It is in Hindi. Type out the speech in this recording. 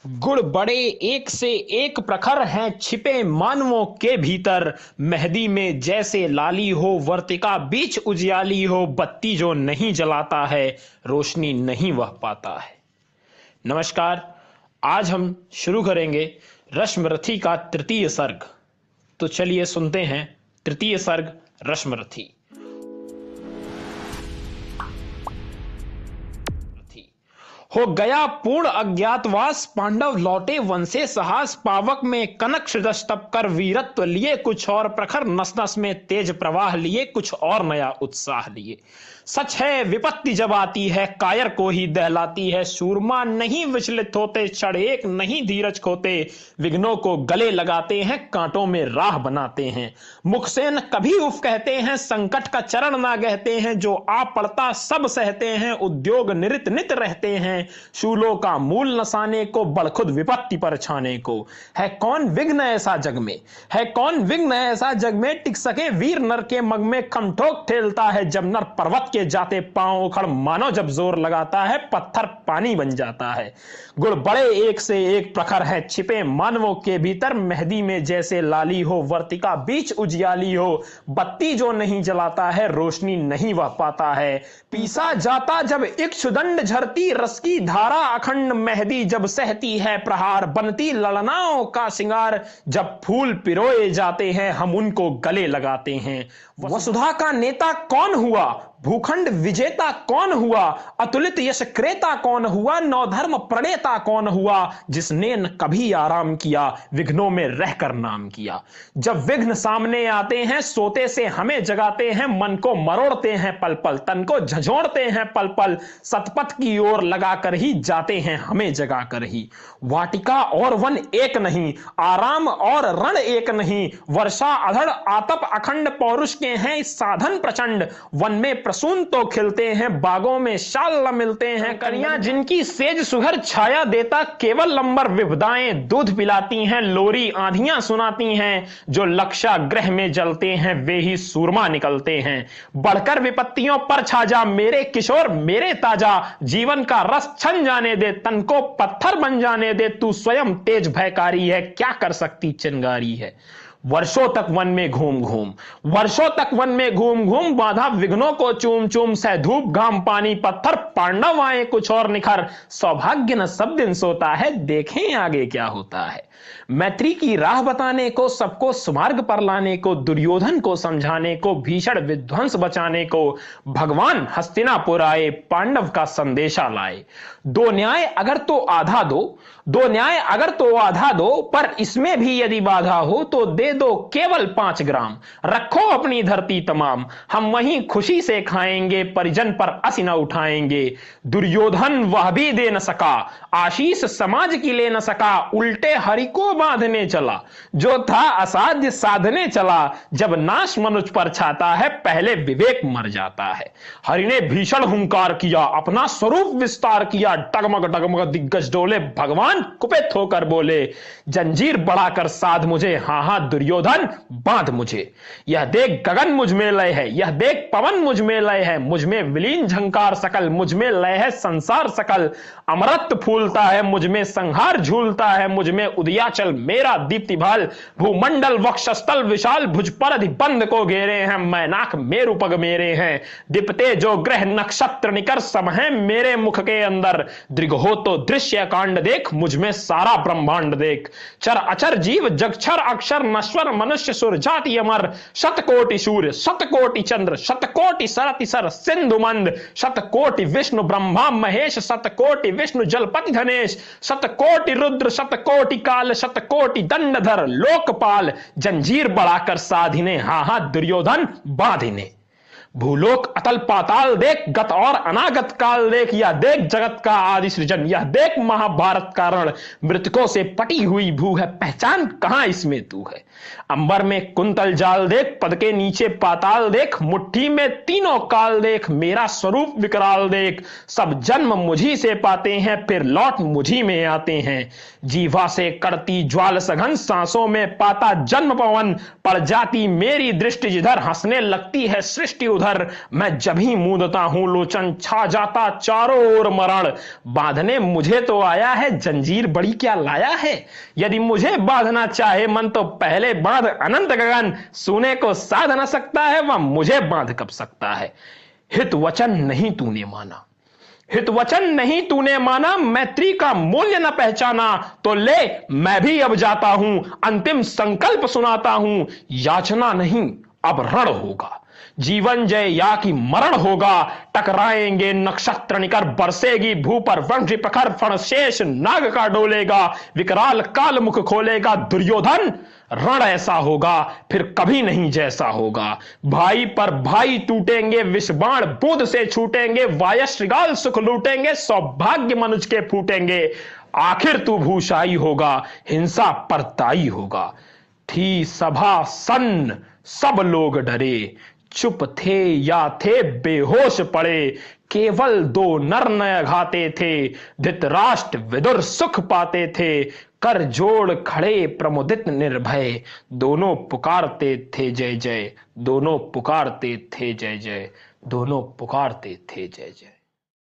गुण बड़े एक से एक प्रखर हैं छिपे मानवों के भीतर। मेहंदी में जैसे लाली हो, वर्तिका बीच उजियाली हो, बत्ती जो नहीं जलाता है रोशनी नहीं वह पाता है। नमस्कार। आज हम शुरू करेंगे रश्मरथी का तृतीय सर्ग। तो चलिए सुनते हैं तृतीय सर्ग रश्मरथी। हो गया पूर्ण अज्ञातवास, पांडव लौटे वन से साहस। पावक में कनक सृजस तप कर वीरत्व लिए कुछ और, प्रखर नस नस में तेज प्रवाह लिए कुछ और नया उत्साह लिए। सच है विपत्ति जब आती है कायर को ही दहलाती है। सूरमा नहीं विचलित होते, क्षण एक नहीं धीरज खोते। विघ्नों को गले लगाते हैं, कांटों में राह बनाते हैं। मुख से न कभी उफ कहते हैं, संकट का चरण ना गहते हैं। जो आ पड़ता सब सहते हैं, उद्योग निरित नित रहते हैं। शूलों का मूल नसाने को, बड़खुद विपत्ति पर छाने को। है कौन विघ्न ऐसा जग में, है कौन विघ्न ऐसा जग में, टिक सके वीर नर के मग में। खमठोक ठेलता है जब नर पर्वत के जाते पांव, उखड़ मानो जब जोर लगाता है पत्थर पानी बन जाता है। गुण बड़े एक से एक प्रखर है छिपे मानवों के भीतर। मेहंदी में जैसे लाली हो, वर्तिका बीच उजियाली हो, बत्ती जो नहीं जलाता है रोशनी नहीं वह पाता है। पीसा जाता जब इक्षुदंड झरती, रस की धारा अखंड मेहंदी जब सहती है प्रहार। बनती ललनाओं का सिंगार, जब फूल पिरोए जाते हैं हम उनको गले लगाते हैं। वसुधा का नेता कौन हुआ, भूखंड विजेता कौन हुआ, अतुलित यश क्रेता कौन हुआ, नवधर्म प्रणेता कौन हुआ, जिसने न कभी आराम किया विघ्नों में रहकर नाम किया। जब विघ्न सामने आते हैं सोते से हमें जगाते हैं। मन को मरोड़ते हैं पल पल, तन को झंझोड़ते हैं पल पल। सतपथ की ओर लगाकर ही जाते हैं हमें जगाकर ही। वाटिका और वन एक नहीं, आराम और रण एक नहीं। वर्षा अधड़ आतप अखंड पौरुष के हैं साधन प्रचंड। वन में प्रसून तो खिलते हैं, बागों में शाल न मिलते हैं। करियां जिनकी सेज सुघर छाया देता, केवल लंबर विपदाएं दूध पिलाती हैं। लोरी आंधियां सुनाती हैं, जो लक्षाग्रह में जलते हैं वे ही सूरमा निकलते हैं। बढ़कर विपत्तियों पर छा जा मेरे किशोर मेरे ताजा। जीवन का रस छन जाने दे, तन को पत्थर बन जाने दे। तू स्वयं तेज भयकारी है, क्या कर सकती चिंगारी है। वर्षों तक वन में घूम घूम, वर्षों तक वन में घूम घूम, बाधा विघ्नों को चूम चूम। सह धूप घाम पानी पत्थर, पांडव आए कुछ और निखर। सौभाग्य न सब दिन सोता है, देखें आगे क्या होता है। मैत्री की राह बताने को, सबको सुमार्ग पर लाने को, दुर्योधन को समझाने को, भीषण विध्वंस बचाने को, भगवान हस्तिनापुर आए पांडव का संदेशा लाए। दो न्याय अगर तो आधा दो, दो न्याय अगर तो आधा दो, पर इसमें भी यदि बाधा हो तो दे दो केवल 5 ग्राम। रखो अपनी धरती तमाम, हम वहीं खुशी से खाएंगे, परिजन पर असी न उठाएंगे। दुर्योधन वह भी दे न सका, आशीष समाज की ले न सका। उल्टे हरि को बांधने चला, जो था असाध्य साधने चला। जब नाश मनुष्य पर छाता है, पहले विवेक मर जाता है। हरि ने भीषण हुंकार किया, अपना स्वरूप विस्तार किया। डगमग डगमग दिग्गज डोले, भगवान कुपित होकर बोले, जंजीर बढ़ाकर साध मुझे, हां हां दुर्योधन बांध मुझे। यह देख गगन मुझ में लय है, यह देख पवन मुझ में लय है। मुझ में विलीन झंकार सकल, मुझ में लय है संसार सकल। अमृत फूलता है मुझ में, संहार झूलता है मुझ में। उदयाचल मेरा दीप्ति भाल, भूमंडल वक्षस्थल विशाल। भुज पर बंद को घेरे हैं, मैनाक मेरु पग मेरे हैं। दीपते जो ग्रह नक्षत्र निकर, सब हैं मेरे मुख के अंदर। दृग हो तो दृश्य कांड देख, मुझ में सारा ब्रह्मांड देख। चर अचर जीव जगक्षर अक्षर, नश्वर मनुष्य सुर जाति अमर। शतकोटि सूर्य शतकोटि चंद्र, शतकोटि सरति सर सिंधु मंद। शतकोटि विष्णु ब्रह्मा महेश, शतकोटि विष्णु जलपति धनेश। शतकोटि रुद्र शतकोटि काल, शतकोटि दंडधर लोकपाल। जंजीर बढ़ाकर साधिने, हां हां दुर्योधन बाधिने। भूलोक अतल पाताल देख, गत और अनागत काल देख। यह देख जगत का आदि सृजन, यह देख महाभारत का रण। मृतकों से पटी हुई भू है, पहचान कहां इसमें तू है। अंबर में कुंतल जाल देख, पद के नीचे पाताल देख। मुट्ठी में तीनों काल देख, मेरा स्वरूप विकराल देख। सब जन्म मुझी से पाते हैं, फिर लौट मुझी में आते हैं। जीवा से कड़ती ज्वाल सघन, सांसों में पाता जन्म पवन। पड़ जाती मेरी दृष्टि जिधर, हंसने लगती है सृष्टि उधर। उधर, मैं जब ही मूंदता हूं लोचन छा जाता चारों ओर मरण। बांधने मुझे तो आया है, जंजीर बड़ी क्या लाया है। यदि मुझे बांधना चाहे मन तो पहले बांध अनंत गगन। सुने को साध न सकता है वह मुझे बांध कब सकता है। हित वचन नहीं तूने माना, हित वचन नहीं तूने माना, मैत्री का मूल्य न पहचाना। तो ले मैं भी अब जाता हूं, अंतिम संकल्प सुनाता हूं। याचना नहीं अब रण होगा, जीवन जय या कि मरण होगा। टकराएंगे नक्षत्र निकर, बरसेगी भू पर वंश प्रखर। फण शेष नाग का डोलेगा, विकराल काल मुख खोलेगा। दुर्योधन रण ऐसा होगा फिर कभी नहीं जैसा होगा। भाई पर भाई टूटेंगे, विषबाण बूंद से छूटेंगे। वायश्रृगाल सुख लूटेंगे, सौभाग्य मनुज के फूटेंगे। आखिर तू भूषाई होगा, हिंसा परताई होगा। थी सभा सन्न सब लोग डरे, चुप थे या थे बेहोश पड़े। केवल दो नर नय घाते थे, धृतराष्ट्र विदुर सुख पाते थे। कर जोड़ खड़े प्रमुदित निर्भय, दोनों पुकारते थे जय जय। दोनों पुकारते थे जय जय, दोनों पुकारते थे जय जय।